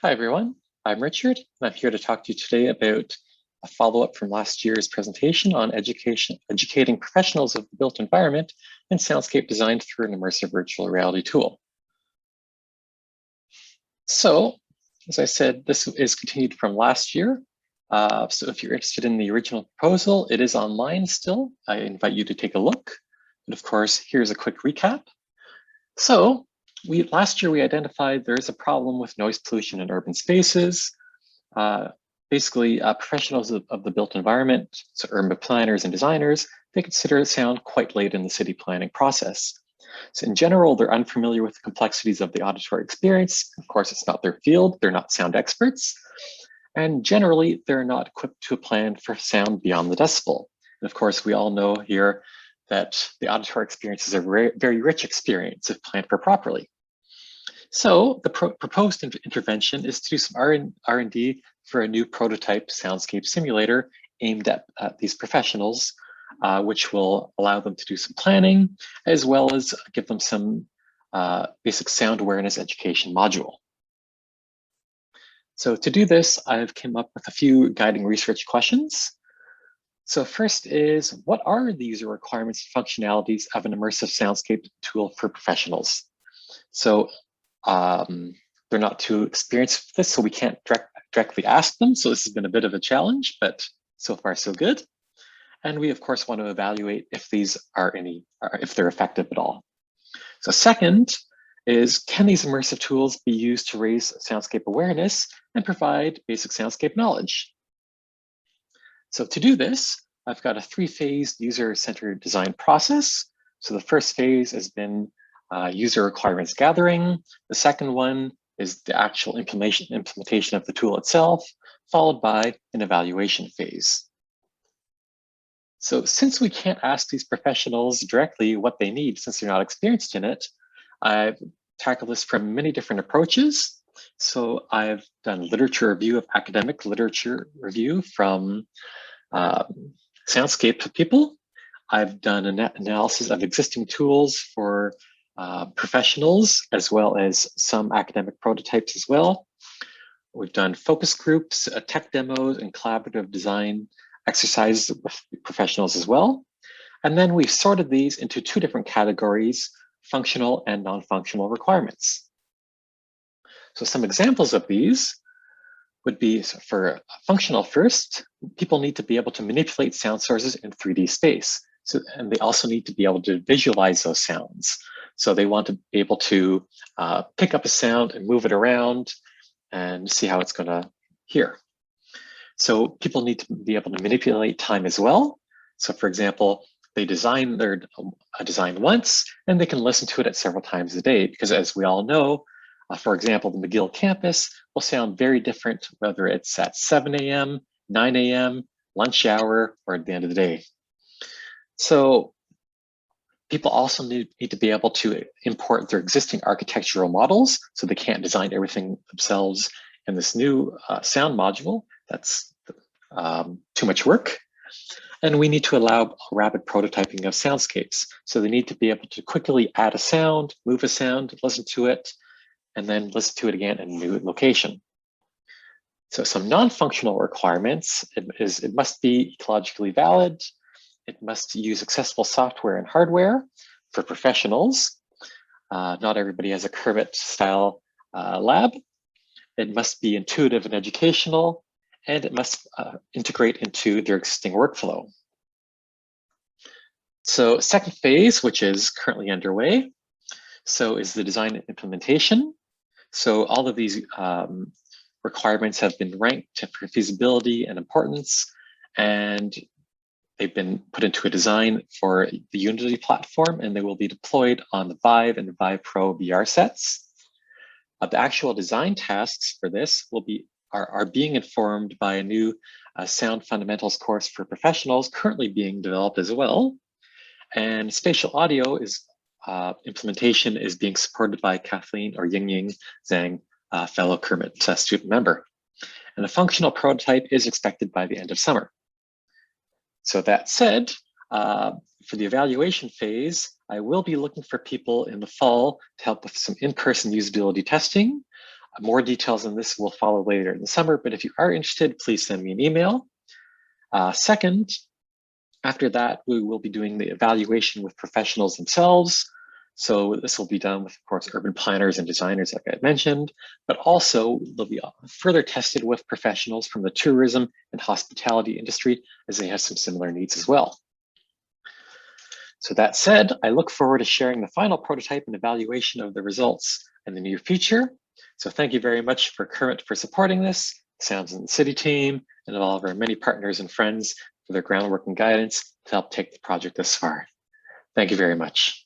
Hi, everyone. I'm Richard, and I'm here to talk to you today about a follow-up from last year's presentation on educating professionals of the built environment in soundscape design through an immersive virtual reality tool. So, as I said, this is continued from last year. So if you're interested in the original proposal, it is online still. I invite you to take a look. And of course, here's a quick recap. So last year we identified there is a problem with noise pollution in urban spaces. Basically, professionals of the built environment, so urban planners and designers, they consider sound quite late in the city planning process. So in general, they're unfamiliar with the complexities of the auditory experience. Of course, it's not their field, they're not sound experts. And generally, they're not equipped to plan for sound beyond the decibel. And of course, we all know here that the auditory experience is a very rich experience if planned for properly. So the proposed intervention is to do some R&D for a new prototype soundscape simulator aimed at these professionals, which will allow them to do some planning, as well as give them some basic sound awareness education module. So to do this, I've come up with a few guiding research questions. So first is, what are the user requirements and functionalities of an immersive soundscape tool for professionals? So they're not too experienced with this, so we can't directly ask them. So this has been a bit of a challenge, but so far so good. And we of course want to evaluate if these are if they're effective at all. So second is, can these immersive tools be used to raise soundscape awareness and provide basic soundscape knowledge? So to do this, I've got a three-phased user-centered design process. So the first phase has been user requirements gathering. The second one is the actual implementation of the tool itself, followed by an evaluation phase. So since we can't ask these professionals directly what they need since they're not experienced in it, I've tackled this from many different approaches. So I've done literature review of academic literature review from soundscape people. I've done an analysis of existing tools for professionals, as well as some academic prototypes as well. We've done focus groups, tech demos, and collaborative design exercises with professionals as well. And then we've sorted these into two different categories, functional and non-functional requirements. So some examples of these would be, for functional first, people need to be able to manipulate sound sources in 3D space. So, and they also need to be able to visualize those sounds. So they want to be able to pick up a sound and move it around and see how it's going to hear. So people need to be able to manipulate time as well. So for example, they design their design once and they can listen to it several times a day, because as we all know, for example, the McGill campus will sound very different, whether it's at 7 a.m., 9 a.m., lunch hour, or at the end of the day. So people also need to be able to import their existing architectural models, so they can't design everything themselves in this new sound module. That's too much work. And we need to allow rapid prototyping of soundscapes. So they need to be able to quickly add a sound, move a sound, listen to it, and then listen to it again in a new location. So some non-functional requirements it must be ecologically valid. It must use accessible software and hardware for professionals. Not everybody has a CIRMMT-style lab. It must be intuitive and educational, and it must integrate into their existing workflow. So second phase, which is currently underway, so is the design and implementation. So all of these requirements have been ranked for feasibility and importance, and they've been put into a design for the Unity platform, and they will be deployed on the Vive and the Vive Pro VR sets. The actual design tasks for this are being informed by a new sound fundamentals course for professionals currently being developed as well. And spatial audio implementation is being supported by Kathleen or Ying Zhang, fellow CIRMMT student member. And a functional prototype is expected by the end of summer. So that said, for the evaluation phase, I will be looking for people in the fall to help with some in-person usability testing. More details on this will follow later in the summer, but if you are interested, please send me an email. Second, after that, we will be doing the evaluation with professionals themselves. So this will be done with, of course, urban planners and designers, like I mentioned, but also they'll be further tested with professionals from the tourism and hospitality industry, as they have some similar needs as well. So that said, I look forward to sharing the final prototype and evaluation of the results in the near future. So thank you very much for CIRMMT for supporting this, Sounds in the City team, and all of our many partners and friends for their groundwork and guidance to help take the project this far. Thank you very much.